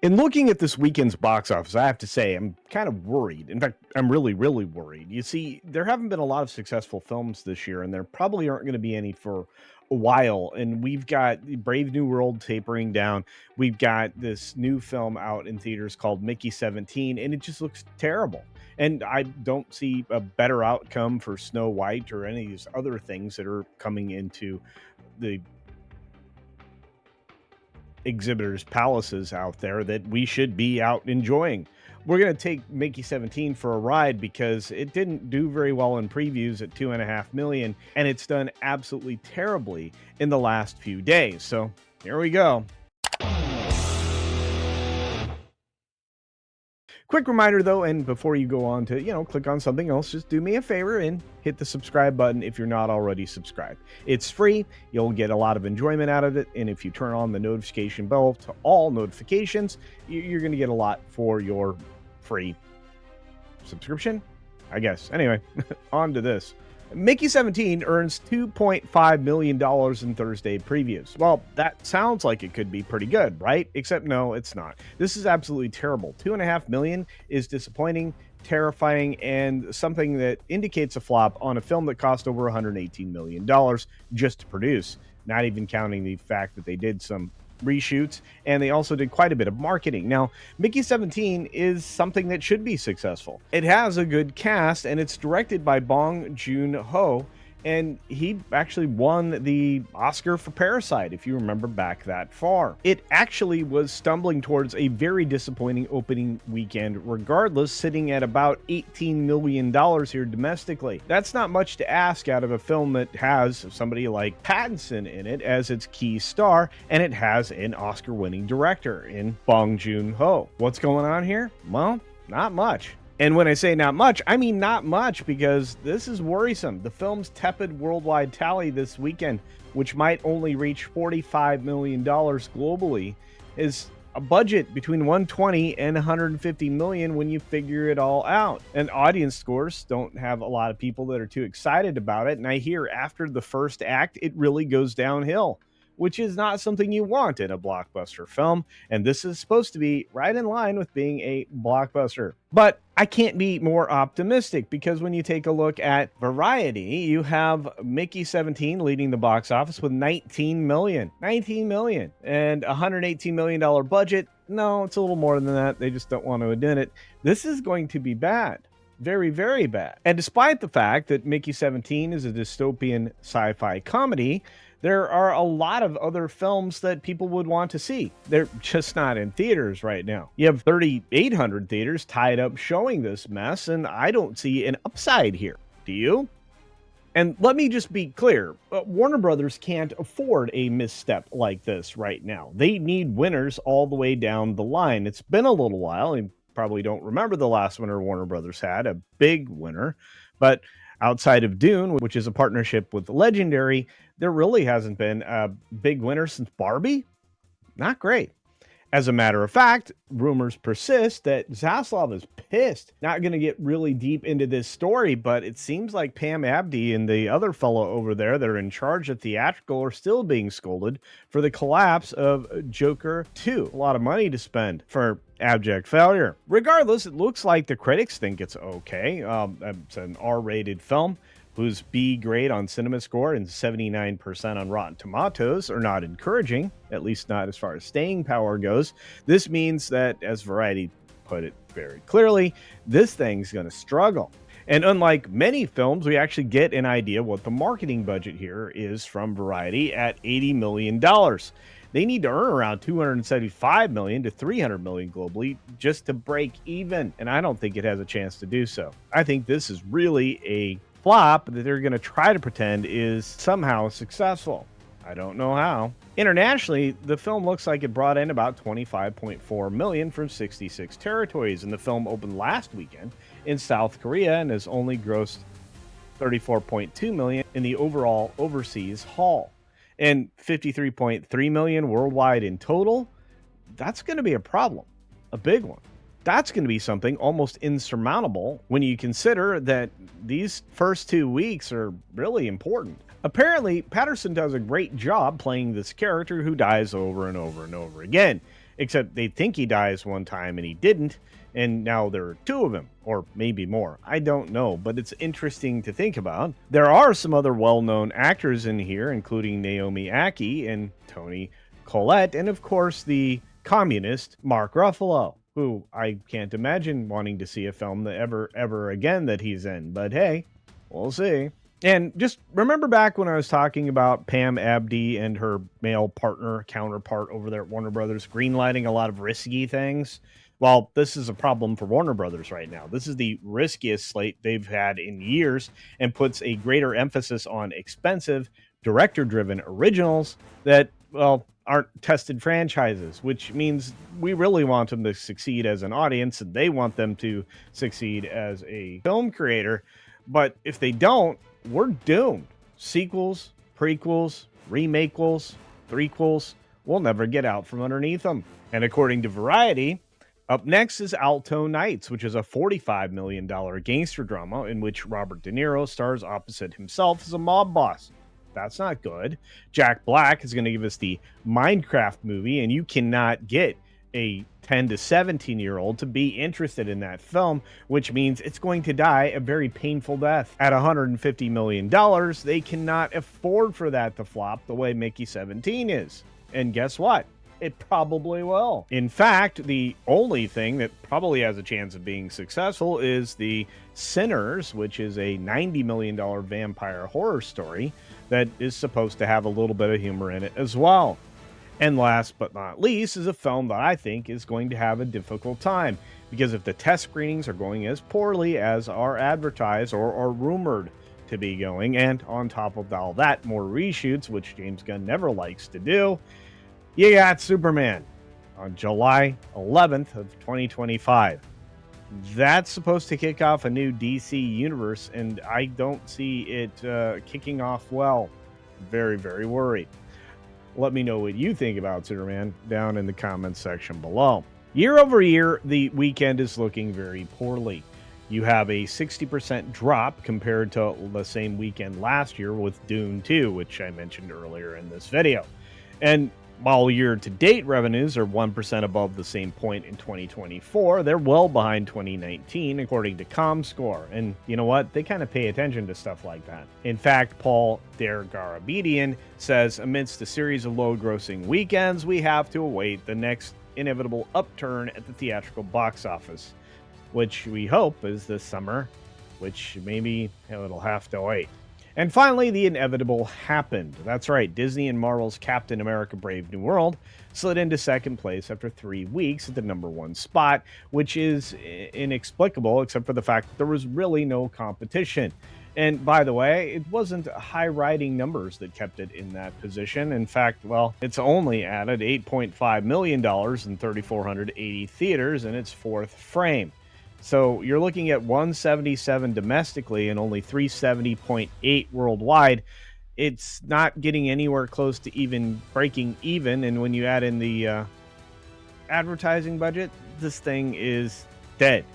In looking at this weekend's box office, I have to say I'm kind of worried. In fact, I'm really, really worried. You see, there haven't been a lot of successful films this year, and there probably aren't going to be any for a while. And we've got Brave New World tapering down. We've got this new film out in theaters called Mickey 17, and it just looks terrible. And I don't see a better outcome for Snow White or any of these other things that are coming into the exhibitors' palaces out there that we should be out enjoying. We're going to take Mickey 17 for a ride because it didn't do very well in previews at 2.5 million, and it's done absolutely terribly in the last few days. So here we go. Quick reminder though, and before you go on to, click on something else, just do me a favor and hit the subscribe button if you're not already subscribed. It's free. You'll get a lot of enjoyment out of it. And if you turn on the notification bell to all notifications, you're going to get a lot for your free subscription, I guess. Anyway, on to this. Mickey 17 earns $2.5 million in Thursday previews. Well, that sounds like it could be pretty good, right? Except no, it's not. This is absolutely terrible. $2.5 million is disappointing, terrifying, and something that indicates a flop on a film that cost over $118 million just to produce, not even counting the fact that they did some reshoots, and they also did quite a bit of marketing. Now, Mickey 17 is something that should be successful. It has a good cast, and it's directed by Bong Joon-ho, and he actually won the Oscar for Parasite, if you remember back that far. It actually was stumbling towards a very disappointing opening weekend regardless, sitting at about $18 million here domestically. That's not much to ask out of a film that has somebody like Pattinson in it as its key star, and it has an Oscar-winning director in Bong Joon-ho. What's going on here? Well, not much. And when I say not much, I mean not much, because this is worrisome. The film's tepid worldwide tally this weekend, which might only reach $45 million globally, is a budget between 120 and 150 million when you figure it all out. And audience scores don't have a lot of people that are too excited about it. And I hear after the first act, it really goes downhill, which is not something you want in a blockbuster film. And this is supposed to be right in line with being a blockbuster. But I can't be more optimistic, because when you take a look at Variety, you have Mickey 17 leading the box office with 19 million and $118 million budget. No, it's a little more than that. They just don't want to admit it. This is going to be bad. Very, very bad. And despite the fact that Mickey 17 is a dystopian sci-fi comedy, there are a lot of other films that people would want to see. They're just not in theaters right now. You have 3,800 theaters tied up showing this mess, and I don't see an upside here. Do you? And let me just be clear, Warner Brothers can't afford a misstep like this right now. They need winners all the way down the line. It's been a little while. You probably don't remember the last winner Warner Brothers had, a big winner, but outside of Dune, which is a partnership with Legendary, there really hasn't been a big winner since Barbie. Not great. As a matter of fact, rumors persist that Zaslav is pissed. Not going to get really deep into this story, but it seems like Pam Abdi and the other fellow over there that are in charge of theatrical are still being scolded for the collapse of Joker 2. A lot of money to spend for abject failure. Regardless, it looks like the critics think it's okay. It's an R-rated film whose B grade on CinemaScore and 79% on Rotten Tomatoes are not encouraging, at least not as far as staying power goes. This means that, as Variety put it very clearly, this thing's going to struggle. And unlike many films, we actually get an idea what the marketing budget here is from Variety at $80 million. They need to earn around $275 million to $300 million globally just to break even, and I don't think it has a chance to do so. I think this is really a flop that they're going to try to pretend is somehow successful. I don't know how. Internationally, the film looks like it brought in about $25.4 million from 66 territories, and the film opened last weekend in South Korea and has only grossed $34.2 million in the overall overseas haul, and $53.3 million worldwide in total. That's going to be a problem, a big one. That's going to be something almost insurmountable when you consider that these first 2 weeks are really important. Apparently, Pattinson does a great job playing this character who dies over and over and over again. except they think he dies one time and he didn't, and now there are two of him, or maybe more. I don't know, but it's interesting to think about. There are some other well-known actors in here, including Naomi Ackie and Toni Collette, and of course the communist Mark Ruffalo, who I can't imagine wanting to see a film that ever again that he's in, but hey, we'll see. And just remember back when I was talking about Pam Abdi and her male counterpart over there at Warner Brothers greenlighting a lot of risky things? Well, this is a problem for Warner Brothers right now. This is the riskiest slate they've had in years and puts a greater emphasis on expensive, director-driven originals that, well, aren't tested franchises, which means we really want them to succeed as an audience and they want them to succeed as a film creator. But if they don't, we're doomed. Sequels, prequels, remakequels, threequels, we'll never get out from underneath them. And according to Variety, up next is Alto Nights, which is a $45 million gangster drama in which Robert De Niro stars opposite himself as a mob boss. That's not good. Jack Black is going to give us the Minecraft movie, and you cannot get a 10 to 17-year-old to be interested in that film, which means it's going to die a very painful death. At $150 million, they cannot afford for that to flop the way Mickey 17 is. And guess what? It probably will. In fact, the only thing that probably has a chance of being successful is the Sinners, which is a $90 million vampire horror story that is supposed to have a little bit of humor in it as well. And last but not least is a film that I think is going to have a difficult time, because if the test screenings are going as poorly as are advertised or are rumored to be going, and on top of all that, more reshoots, which James Gunn never likes to do, you got Superman on July 11th of 2025. That's supposed to kick off a new DC universe, and I don't see it kicking off well. Very, very worried. Let me know what you think about Superman down in the comments section below. Year over year, the weekend is looking very poorly. You have a 60% drop compared to the same weekend last year with Dune 2, which I mentioned earlier in this video. And while year-to-date revenues are 1% above the same point in 2024, they're well behind 2019, according to ComScore. And you know what? They kind of pay attention to stuff like that. In fact, Paul Dergarabedian says, amidst a series of low-grossing weekends, we have to await the next inevitable upturn at the theatrical box office, which we hope is this summer, which maybe it'll have to wait. And finally, the inevitable happened. That's right, Disney and Marvel's Captain America Brave New World slid into second place after 3 weeks at the #1 spot, which is inexplicable except for the fact that there was really no competition. And by the way, it wasn't high-riding numbers that kept it in that position. In fact, well, it's only added $8.5 million in 3,480 theaters in its fourth frame. So you're looking at 177 domestically and only 370.8 worldwide. It's not getting anywhere close to even breaking even. And when you add in the advertising budget, this thing is dead.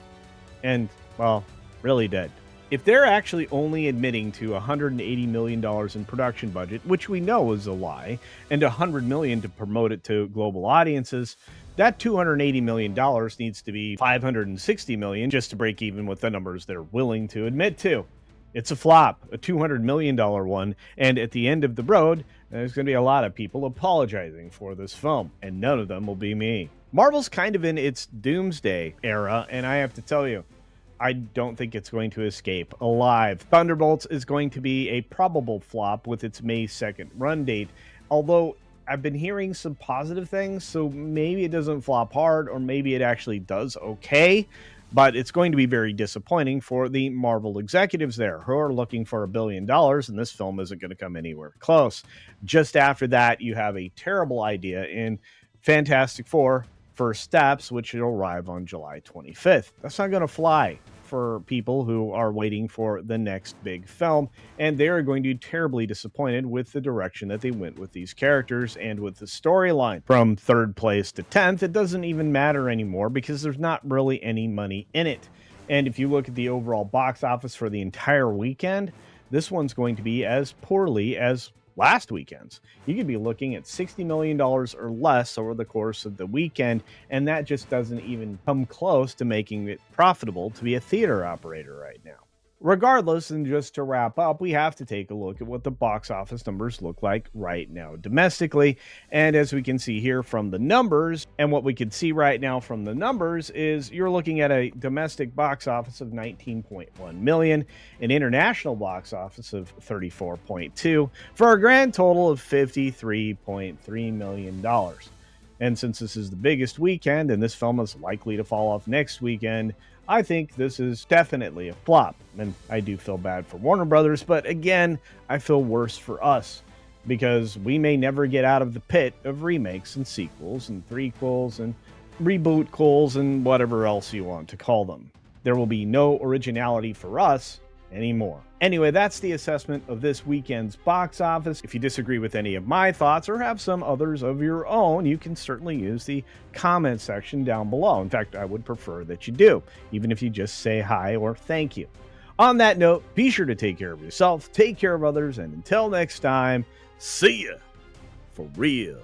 And, well, really dead. If they're actually only admitting to $180 million in production budget, which we know is a lie, and $100 million to promote it to global audiences, that $280 million needs to be $560 million just to break even with the numbers they're willing to admit to. It's a flop, a $200 million one, and at the end of the road, there's going to be a lot of people apologizing for this film, and none of them will be me. Marvel's kind of in its doomsday era, and I have to tell you, I don't think it's going to escape alive. Thunderbolts is going to be a probable flop with its May 2nd run date, although I've been hearing some positive things, so maybe it doesn't flop hard, or maybe it actually does okay, but it's going to be very disappointing for the Marvel executives there, who are looking for $1 billion, and this film isn't going to come anywhere close. Just after that, you have a terrible idea in Fantastic Four First Steps, which will arrive on July 25th. That's not going to fly for people who are waiting for the next big film, and they are going to be terribly disappointed with the direction that they went with these characters and with the storyline. From third place to 10th, it doesn't even matter anymore because there's not really any money in it. And if you look at the overall box office for the entire weekend, this one's going to be as poorly as last weekend's. You could be looking at $60 million or less over the course of the weekend, and that just doesn't even come close to making it profitable to be a theater operator right now. Regardless, and just to wrap up, we have to take a look at what the box office numbers look like right now domestically. And as we can see here from the numbers, and what we can see right now from the numbers is you're looking at a domestic box office of 19.1 million, an international box office of 34.2, for a grand total of $53.3 million. And since this is the biggest weekend and this film is likely to fall off next weekend, I think this is definitely a flop. And I do feel bad for Warner Brothers, but again, I feel worse for us because we may never get out of the pit of remakes and sequels and threequels and reboot-quels and whatever else you want to call them. There will be no originality for us anymore. Anyway, that's the assessment of this weekend's box office. If you disagree with any of my thoughts or have some others of your own, you can certainly use the comment section down below. In fact, I would prefer that you do, even if you just say hi or thank you. On that note, be sure to take care of yourself, take care of others, and until next time, see ya for real.